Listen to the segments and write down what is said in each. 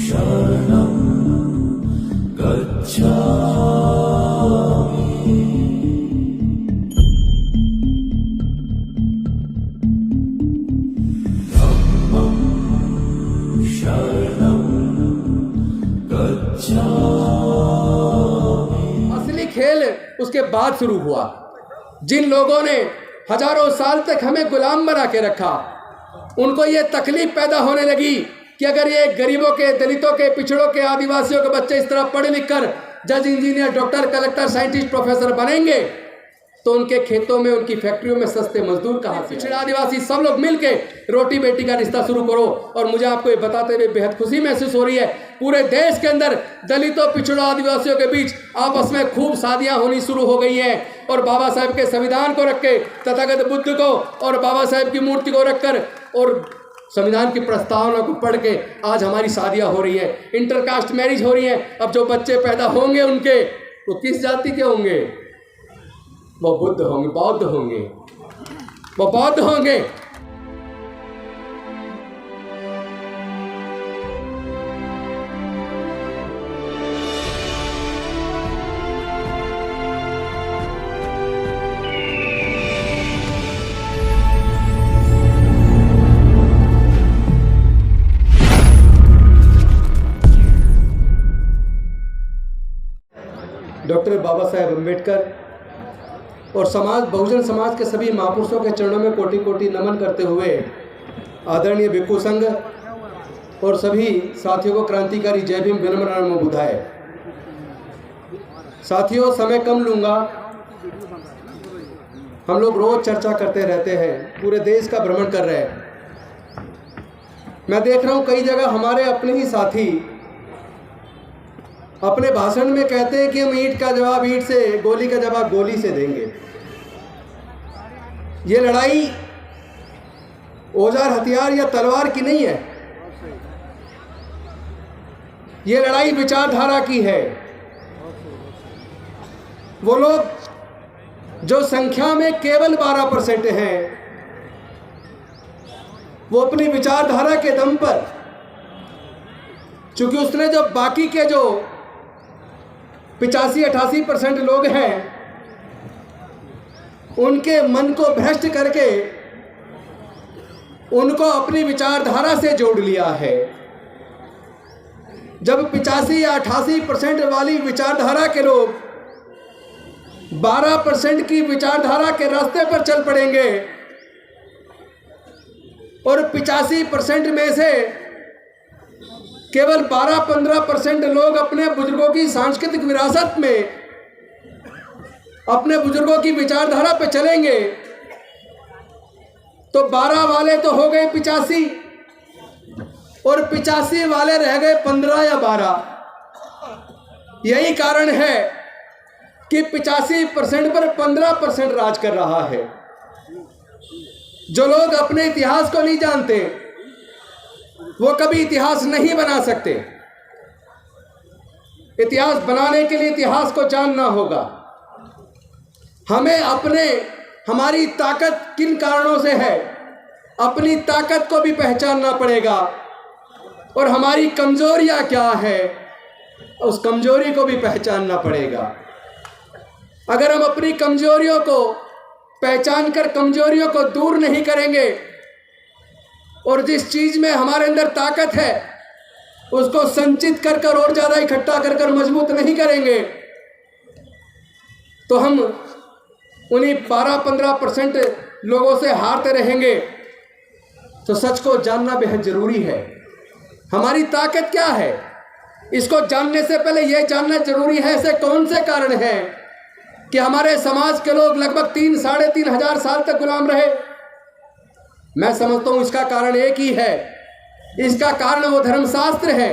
शरणं गच्छामि। धम्मं शरणं गच्छामि। असली खेल उसके बाद शुरू हुआ। जिन लोगों ने हजारों साल तक हमें गुलाम बना के रखा, उनको ये तकलीफ पैदा होने लगी कि अगर ये गरीबों के, दलितों के, पिछड़ों के, आदिवासियों के बच्चे इस तरह पढ़ लिख कर जज, engineer, doctor, collector, scientist, professor बनेंगे तो उनके खेतों में, उनकी फैक्ट्रियों में सस्ते मजदूर कहाँ से? पिछड़े आदिवासी सब लोग मिलके रोटी बेटी का रिश्ता शुरू करो। और मुझे आपको ये बताते हुए बेहद खुशी महसूस हो रही है, पूरे देश के अंदर दलितों, पिछड़ों, आदिवासियों के बीच आपस में खूब शादियां होनी शुरू हो गई हैं। और बाबा साहेब के संविधान को रख के, तथागत बुद्ध को और बाबा साहेब की मूर्ति को रखकर और संविधान की प्रस्तावना को पढ़ के आज हमारी शादियां हो रही है, इंटरकास्ट मैरिज हो रही है। अब जो बच्चे पैदा होंगे उनके, वो किस जाति के होंगे? वो बुद्ध होंगे, बौद्ध होंगे, वो बौद्ध होंगे। डॉक्टर बाबा साहेब अम्बेडकर और समाज, बहुजन समाज के सभी महापुरुषों के चरणों में कोटि कोटि नमन करते हुए आदरणीय भिक्खु संघ और सभी साथियों को क्रांतिकारी जय भीम, विनम्र नमो बुधाय। साथियों, समय कम लूँगा। हम लोग रोज चर्चा करते रहते हैं, पूरे देश का भ्रमण कर रहे हैं। मैं देख रहा हूँ कई जगह हमारे अपने ही साथी अपने भाषण में कहते हैं कि हम ईंट का जवाब ईंट से, गोली का जवाब गोली से देंगे। ये लड़ाई औजार, हथियार या तलवार की नहीं है, ये लड़ाई विचारधारा की है। वो लोग जो संख्या में केवल 12% हैं, वो अपनी विचारधारा के दम पर, चूंकि उसने जो बाकी के जो 85-88% लोग हैं, उनके मन को भ्रष्ट करके उनको अपनी विचारधारा से जोड़ लिया है। जब 85 या 88% वाली विचारधारा के लोग 12% की विचारधारा के रास्ते पर चल पड़ेंगे और 85% में से केवल 12-15% लोग अपने बुजुर्गों की सांस्कृतिक विरासत में, अपने बुजुर्गों की विचारधारा पे चलेंगे, तो 12 वाले तो हो गए 85 और 85 वाले रह गए 15 या 12। यही कारण है कि 85% पर 15% राज कर रहा है। जो लोग अपने इतिहास को नहीं जानते, वो कभी इतिहास नहीं बना सकते। इतिहास बनाने के लिए इतिहास को जानना होगा। हमें हमारी ताकत किन कारणों से है, अपनी ताकत को भी पहचानना पड़ेगा और हमारी कमजोरियां क्या है, उस कमजोरी को भी पहचानना पड़ेगा। अगर हम अपनी कमजोरियों को पहचान कर कमजोरियों को दूर नहीं करेंगे और जिस चीज में हमारे अंदर ताकत है उसको संचित कर कर और ज्यादा इकट्ठा कर कर मजबूत नहीं करेंगे, तो हम उन्हीं 12-15% लोगों से हारते रहेंगे। तो सच को जानना बेहद जरूरी है। हमारी ताकत क्या है, इसको जानने से पहले यह जानना जरूरी है ऐसे कौन से कारण हैं कि हमारे समाज के लोग लगभग 3-3.5 हजार साल तक गुलाम रहे। मैं समझता हूं इसका कारण एक ही है। इसका कारण वो धर्मशास्त्र है,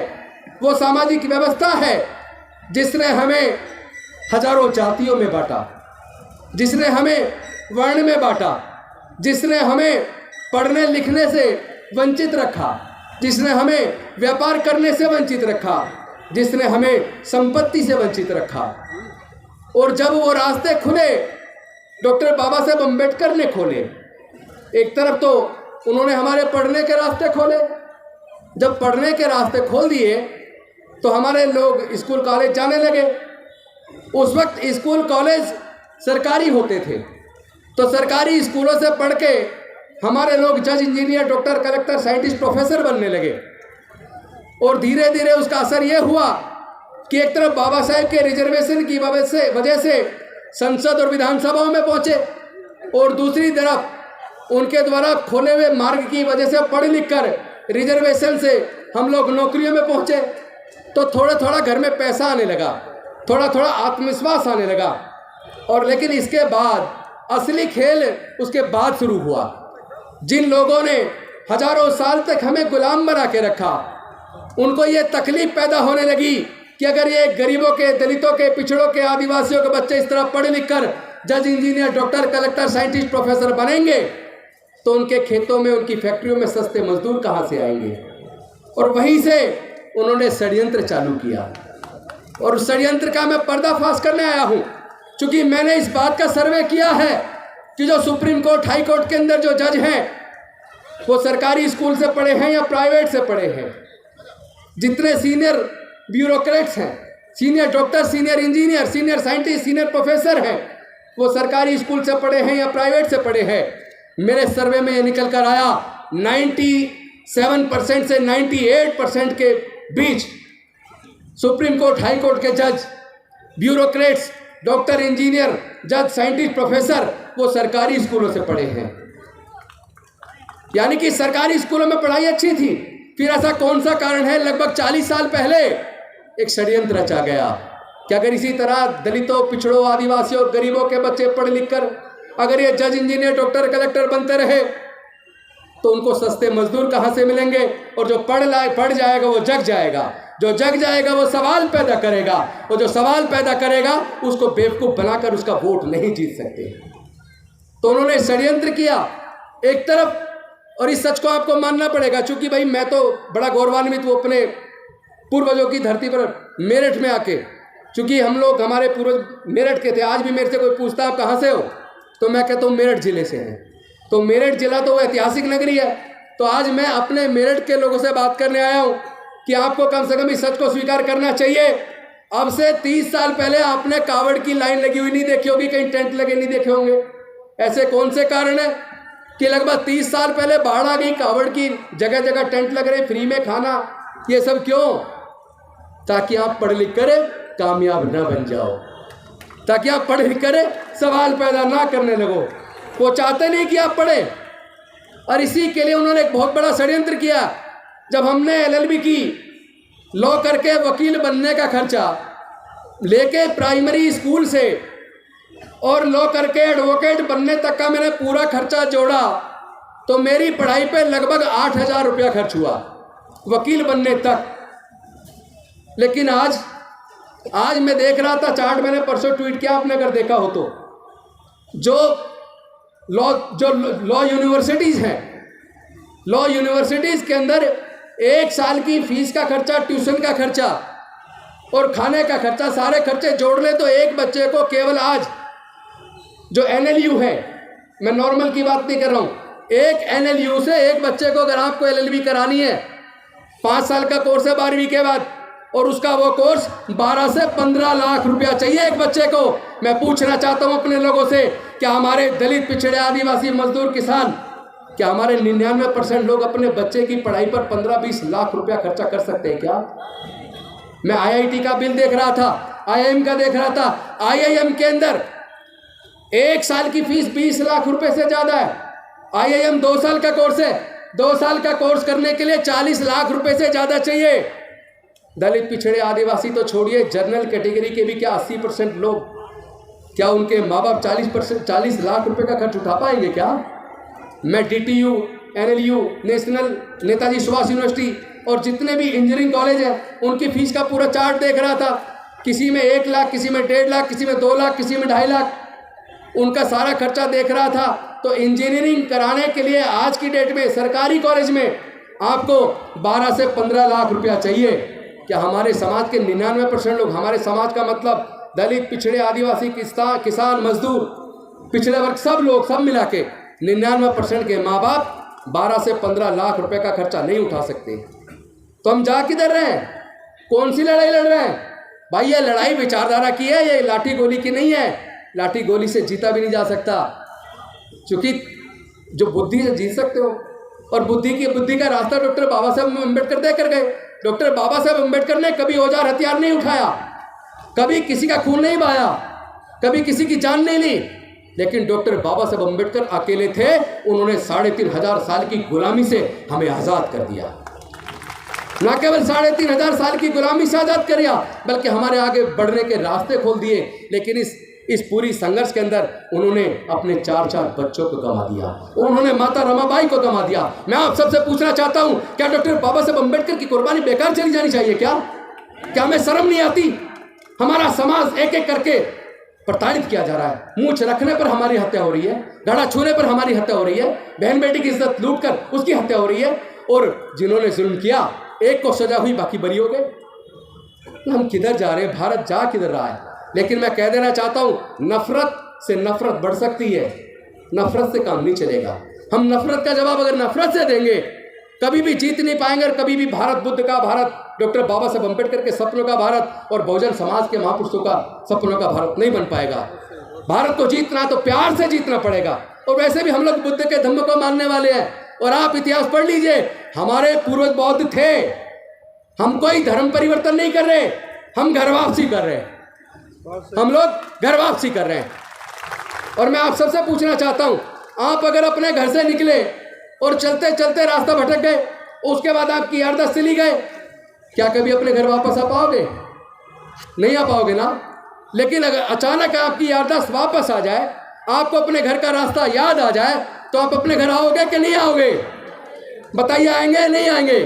वो सामाजिक व्यवस्था है जिसने हमें हजारों जातियों में बांटा, जिसने हमें वर्ण में बांटा, जिसने हमें पढ़ने लिखने से वंचित रखा, जिसने हमें व्यापार करने से वंचित रखा, जिसने हमें संपत्ति से वंचित रखा। और जब वो रास्ते खुले, डॉक्टर बाबा साहेब अम्बेडकर ने खोले। एक तरफ तो उन्होंने हमारे पढ़ने के रास्ते खोले, जब पढ़ने के रास्ते खोल दिए तो हमारे लोग स्कूल कॉलेज जाने लगे। उस वक्त स्कूल कॉलेज सरकारी होते थे, तो सरकारी स्कूलों से पढ़ के हमारे लोग जज, engineer, doctor, collector, scientist, professor बनने लगे। और धीरे धीरे उसका असर ये हुआ कि एक तरफ बाबा साहेब के रिजर्वेशन की वजह से संसद और विधानसभाओं में पहुंचे, और दूसरी तरफ उनके द्वारा खोले हुए मार्ग की वजह से पढ़ लिख कर रिजर्वेशन से हम लोग नौकरियों में पहुंचे। तो थोड़ा थोड़ा घर में पैसा आने लगा, थोड़ा थोड़ा आत्मविश्वास आने लगा। और लेकिन इसके बाद असली खेल उसके बाद शुरू हुआ। जिन लोगों ने हजारों साल तक हमें गुलाम बना के रखा, उनको ये तकलीफ पैदा होने लगी कि अगर ये गरीबों के, दलितों के, पिछड़ों के, आदिवासियों के बच्चे इस तरह पढ़ लिख कर जज, engineer, doctor, collector, scientist, professor बनेंगे तो उनके खेतों में, उनकी फैक्ट्रियों में सस्ते मजदूर कहाँ से आएंगे। और वहीं से उन्होंने षड्यंत्र चालू किया, और उस षड्यंत्र का मैं पर्दाफाश करने आया हूँ। क्योंकि मैंने इस बात का सर्वे किया है कि जो सुप्रीम कोर्ट, हाई कोर्ट के अंदर जो जज हैं वो सरकारी स्कूल से पढ़े हैं या प्राइवेट से पढ़े हैं। जितने सीनियर ब्यूरोक्रेट्स हैं, senior doctor, senior engineer, senior scientist, senior professor हैं, वो सरकारी स्कूल से पढ़े हैं या प्राइवेट से पढ़े हैं। मेरे सर्वे में ये निकल कर आया 97% से 98% के बीच सुप्रीम कोर्ट, हाई कोर्ट के जज, ब्यूरोक्रेट्स, डॉक्टर, इंजीनियर, जज, साइंटिस्ट, प्रोफेसर वो सरकारी स्कूलों से पढ़े हैं। यानी कि सरकारी स्कूलों में पढ़ाई अच्छी थी। फिर ऐसा कौन सा कारण है, लगभग 40 साल पहले एक षड्यंत्र रचा गया कि अगर इसी तरह दलितों, पिछड़ों, आदिवासियों, गरीबों के बच्चे पढ़ लिख कर अगर ये जज, इंजीनियर, डॉक्टर, कलेक्टर बनते रहे तो उनको सस्ते मजदूर कहाँ से मिलेंगे। और जो पढ़ जाएगा वो जग जाएगा, जो जग जाएगा वो सवाल पैदा करेगा, और जो सवाल पैदा करेगा उसको बेवकूफ़ बनाकर उसका वोट नहीं जीत सकते। तो उन्होंने षड्यंत्र किया एक तरफ, और इस सच को आपको मानना पड़ेगा। चूंकि भाई मैं तो बड़ा गौरवान्वित हूँ अपने पूर्वजों की धरती पर मेरठ में आके, चूंकि हम लोग, हमारे पूर्वज मेरठ के थे। आज भी मेरे से कोई पूछता है आप कहाँ से हो, तो मैं कहता हूँ मेरठ जिले से हैं। तो मेरठ जिला तो वो ऐतिहासिक नगरी है। तो आज मैं अपने मेरठ के लोगों से बात करने आया हूँ कि आपको कम से कम इस सच को स्वीकार करना चाहिए। अब से 30 साल पहले आपने कावड़ की लाइन लगी हुई नहीं देखी होगी, कहीं टेंट लगे नहीं देखे होंगे। ऐसे कौन से कारण है कि लगभग 30 साल पहले बाढ़ आ गई, कावड़ की जगह जगह टेंट लग रहे, फ्री में खाना, ये सब क्यों? ताकि आप पढ़ लिख कर कामयाब ना बन जाओ, ताकि आप पढ़ लिख कर सवाल पैदा ना करने लगो। वो चाहते नहीं कि आप पढ़े, और इसी के लिए उन्होंने एक बहुत बड़ा षड्यंत्र किया। जब हमने LLB की, लॉ करके वकील बनने का खर्चा लेके प्राइमरी स्कूल से और लॉ करके एडवोकेट बनने तक का मैंने पूरा खर्चा जोड़ा, तो मेरी पढ़ाई पे लगभग 8,000 रुपया खर्च हुआ वकील बनने तक। लेकिन आज मैं देख रहा था चार्ट, मैंने परसों ट्वीट किया, आपने अगर देखा हो तो, जो लॉ यूनिवर्सिटीज़ हैं, लॉ यूनिवर्सिटीज़ के अंदर एक साल की फीस का खर्चा, ट्यूशन का खर्चा और खाने का खर्चा, सारे खर्चे जोड़ ले तो एक बच्चे को केवल आज जो NLU है, मैं नॉर्मल की बात नहीं कर रहा हूँ, एक NLU से एक बच्चे को अगर आपको LLB करानी है, 5 साल का कोर्स है 12वीं के बाद, और उसका वो कोर्स 12 से 15 लाख रुपया चाहिए एक बच्चे को। मैं पूछना चाहता हूँ अपने लोगों से, क्या हमारे दलित, पिछड़े, आदिवासी, मजदूर, किसान, क्या हमारे 99% लोग अपने बच्चे की पढ़ाई पर 15-20 लाख रुपया खर्चा कर सकते हैं क्या? मैं IIT का बिल देख रहा था, IIM का देख रहा था। IIM के अंदर एक साल की फीस 20 लाख रुपए से ज़्यादा है। IIM 2 साल का कोर्स है, 2 साल का कोर्स करने के लिए 40 लाख रुपए से ज़्यादा चाहिए। दलित, पिछड़े, आदिवासी तो छोड़िए, जनरल कैटेगरी के भी क्या 80% लोग, क्या उनके माँ बाप 40 लाख रुपए का खर्च उठा पाएंगे क्या? मैं DTU, NLU, national Netaji Subhash university और जितने भी इंजीनियरिंग कॉलेज हैं उनकी फीस का पूरा चार्ट देख रहा था। किसी में 1 लाख, किसी में 1.5 लाख, किसी में 2 लाख, किसी में 2.5 लाख, उनका सारा खर्चा देख रहा था। तो इंजीनियरिंग कराने के लिए आज की डेट में सरकारी कॉलेज में आपको 12 से 15 लाख रुपया चाहिए। क्या हमारे समाज के 99% लोग, हमारे समाज का मतलब दलित, पिछड़े, आदिवासी, किसान, मजदूर, पिछड़े वर्ग, सब लोग, सब मिला के 99% के माँ बाप 12 से 15 लाख रुपए का खर्चा नहीं उठा सकते। तो हम जा किधर रहे हैं? कौन सी लड़ाई लड़ रहे हैं भाई? ये लड़ाई विचारधारा की है, ये लाठी गोली की नहीं है। लाठी गोली से जीता भी नहीं जा सकता, क्योंकि जो बुद्धि से जीत सकते हो, और बुद्धि का रास्ता डॉक्टर बाबा साहब अम्बेडकर तय कर गए। डॉक्टर बाबा साहब अम्बेडकर ने कभी औजार हथियार नहीं उठाया, कभी किसी का खून नहीं बहाया, कभी किसी की जान नहीं ली, लेकिन डॉक्टर बाबा साहब अम्बेडकर अकेले थे। उन्होंने 3,500 साल की गुलामी से हमें आज़ाद कर दिया। ना केवल 3,500 साल की गुलामी से आज़ाद कर दिया, बल्कि हमारे आगे बढ़ने के रास्ते खोल दिए। लेकिन इस पूरी संघर्ष के अंदर उन्होंने अपने 4 बच्चों को गंवा दिया, उन्होंने माता रमाबाई को गंवा दिया। मैं आप सबसे पूछना चाहता हूं, क्या डॉक्टर बाबा साहब अम्बेडकर की कुर्बानी बेकार चली जानी चाहिए? क्या हमें शर्म नहीं आती? हमारा समाज एक एक करके प्रताड़ित किया जा रहा है। मूंछ रखने पर हमारी हत्या हो रही है, घड़ा छूने पर हमारी हत्या हो रही है, बहन बेटी की इज्जत लूट कर उसकी हत्या हो रही है, और जिन्होंने जुल्म किया एक को सजा हुई, बाकी बरी हो गए। हम किधर जा रहे हैं? भारत जा किधर रहा है? लेकिन मैं कह देना चाहता हूं, नफरत से नफरत बढ़ सकती है, नफरत से काम नहीं चलेगा। हम नफरत का जवाब अगर नफरत से देंगे, कभी भी जीत नहीं पाएंगे, और कभी भी भारत बुद्ध का भारत, डॉक्टर बाबा साहब अम्बेडकर के सपनों का भारत और बहुजन समाज के महापुरुषों का सपनों का भारत नहीं बन पाएगा। भारत को जीतना तो प्यार से जीतना पड़ेगा। और वैसे भी हम लोग बुद्ध के धम्म को मानने वाले हैं, और आप इतिहास पढ़ लीजिए, हमारे पूर्वज बौद्ध थे। हम कोई धर्म परिवर्तन नहीं कर रहे, हम घर वापसी कर रहे हैं, हम लोग घर वापसी कर रहे हैं। और मैं आप सबसे पूछना चाहता हूं, आप अगर अपने घर से निकले और चलते चलते रास्ता भटक गए, उसके बाद आपकी याददाश्त चली गए, क्या कभी अपने घर वापस आ पाओगे? नहीं आ पाओगे ना। लेकिन अगर अचानक आपकी याददाश्त वापस आ जाए, आपको अपने घर का रास्ता याद आ जाए, तो आप अपने घर आओगे कि नहीं आओगे? बताइए, आएंगे नहीं आएंगे?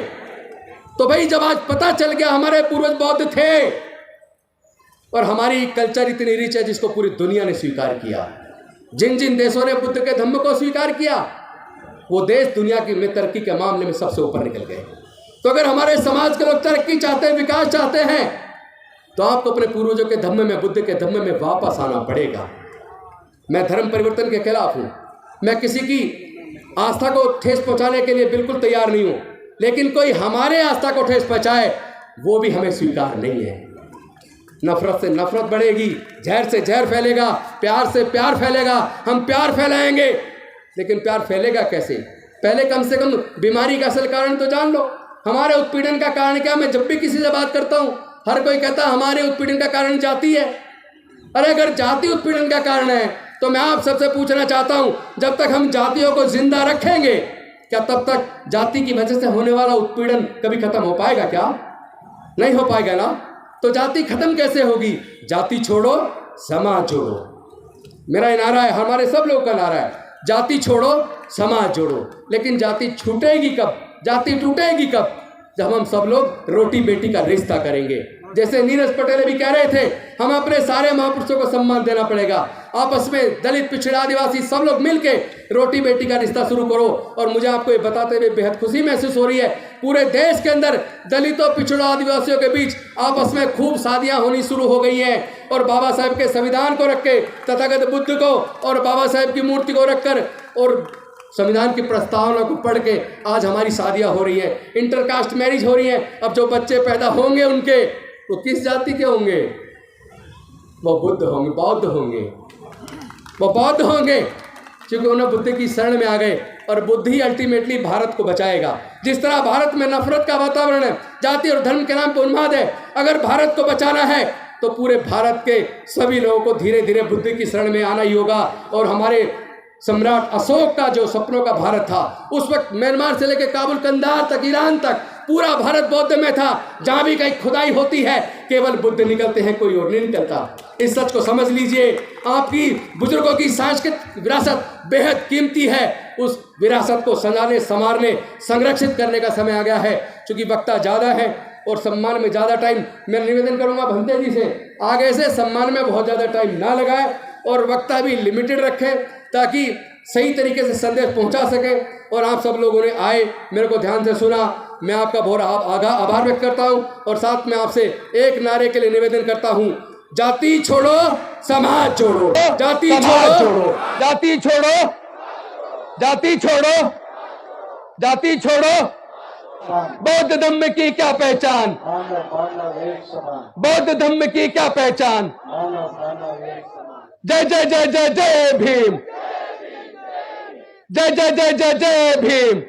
तो भाई, जब आज पता चल गया हमारे पूर्वज बौद्ध थे, और हमारी कल्चर इतनी रिच है जिसको पूरी दुनिया ने स्वीकार किया, जिन जिन देशों ने बुद्ध के धम्म को स्वीकार किया, वो देश दुनिया की में तरक्की के मामले में सबसे ऊपर निकल गए। तो अगर हमारे समाज के लोग तरक्की चाहते हैं, विकास चाहते हैं, तो आपको अपने पूर्वजों के धम्म में, बुद्ध के धम्म में वापस आना पड़ेगा। मैं धर्म परिवर्तन के खिलाफ हूँ, मैं किसी की आस्था को ठेस पहुँचाने के लिए बिल्कुल तैयार नहीं हूँ, लेकिन कोई हमारे आस्था को ठेस पहुँचाए वो भी हमें स्वीकार नहीं है। नफरत से नफरत बढ़ेगी, जहर से जहर फैलेगा, प्यार से प्यार फैलेगा। हम प्यार फैलाएंगे, लेकिन प्यार फैलेगा कैसे? पहले कम से कम बीमारी का असल कारण तो जान लो। हमारे उत्पीड़न का कारण क्या? मैं जब भी किसी से बात करता हूँ, हर कोई कहता है हमारे उत्पीड़न का कारण जाति है। अरे अगर जाति उत्पीड़न का कारण है, तो मैं आप सबसे पूछना चाहता हूँ, जब तक हम जातियों को जिंदा रखेंगे, क्या तब तक जाति की वजह से होने वाला उत्पीड़न कभी खत्म हो पाएगा? क्या नहीं हो पाएगा ना। तो जाति खत्म कैसे होगी? जाति छोड़ो, समाज जोड़ो। मेरा ये नारा है, हमारे सब लोग का नारा है, जाति छोड़ो, समाज जोड़ो। लेकिन जाति छूटेगी कब, जाति टूटेगी कब? जब हम सब लोग रोटी बेटी का रिश्ता करेंगे। जैसे नीरज पटेल भी कह रहे थे, हम अपने सारे महापुरुषों को सम्मान देना पड़ेगा। आपस में दलित, पिछड़ा, आदिवासी सब लोग मिलके रोटी बेटी का रिश्ता शुरू करो। और मुझे आपको ये बताते हुए बेहद खुशी महसूस हो रही है, पूरे देश के अंदर दलितों, पिछड़ों, आदिवासियों के बीच आपस में खूब शादियां होनी शुरू हो गई हैं। और बाबा साहब के संविधान को रख के, तथागत बुद्ध को और बाबा साहब की मूर्ति को रखकर और संविधान की प्रस्तावना को पढ़ के आज हमारी शादियां हो रही है, इंटरकास्ट मैरिज हो रही है। अब जो बच्चे पैदा होंगे उनके, वो किस जाति के होंगे? वो बुद्ध होंगे, बौद्ध होंगे, वो बौद्ध होंगे, क्योंकि उन्हें बुद्ध की शरण में आ गए। और बुद्ध ही अल्टीमेटली भारत को बचाएगा। जिस तरह भारत में नफरत का वातावरण है, जाति और धर्म के नाम पर उन्माद है, अगर भारत को बचाना है तो पूरे भारत के सभी लोगों को धीरे धीरे बुद्ध की शरण में आना ही होगा। और हमारे सम्राट अशोक का जो सपनों का भारत था, उस वक्त म्यांमार से लेकर काबुल, कंधार तक, ईरान तक पूरा भारत बौद्ध में था। जहाँ भी कहीं खुदाई होती है केवल बुद्ध निकलते हैं, कोई और नहीं निकलता। इस सच को समझ लीजिए। आपकी बुजुर्गों की सांस्कृतिक विरासत बेहद कीमती है। उस विरासत को सजाने, संवारने, संरक्षित करने का समय आ गया है। चूँकि वक्ता ज़्यादा है और सम्मान में ज़्यादा टाइम, मैं निवेदन करूँगा भंते जी से, आगे से सम्मान में बहुत ज़्यादा टाइम ना लगाए और वक्ता भी लिमिटेड रखें, ताकि सही तरीके से संदेश पहुंचा सके। और आप सब लोगों ने आए, मेरे को ध्यान से सुना, मैं आपका बहुत आभार व्यक्त करता हूं। और साथ में आपसे एक नारे के लिए निवेदन करता हूं, जाति छोड़ो, समाज जोड़ो। जाति छोड़ो, जाति छोड़ो, जाति छोड़ो, जाति छोड़ो, बौद्ध धम्म की क्या पहचान, मानव मानव एक समान, बौद्ध धम्म की क्या पहचान। मानव मानव एक समान। जय जय जय जय जय भीम, जय जय जय जय जय भीम।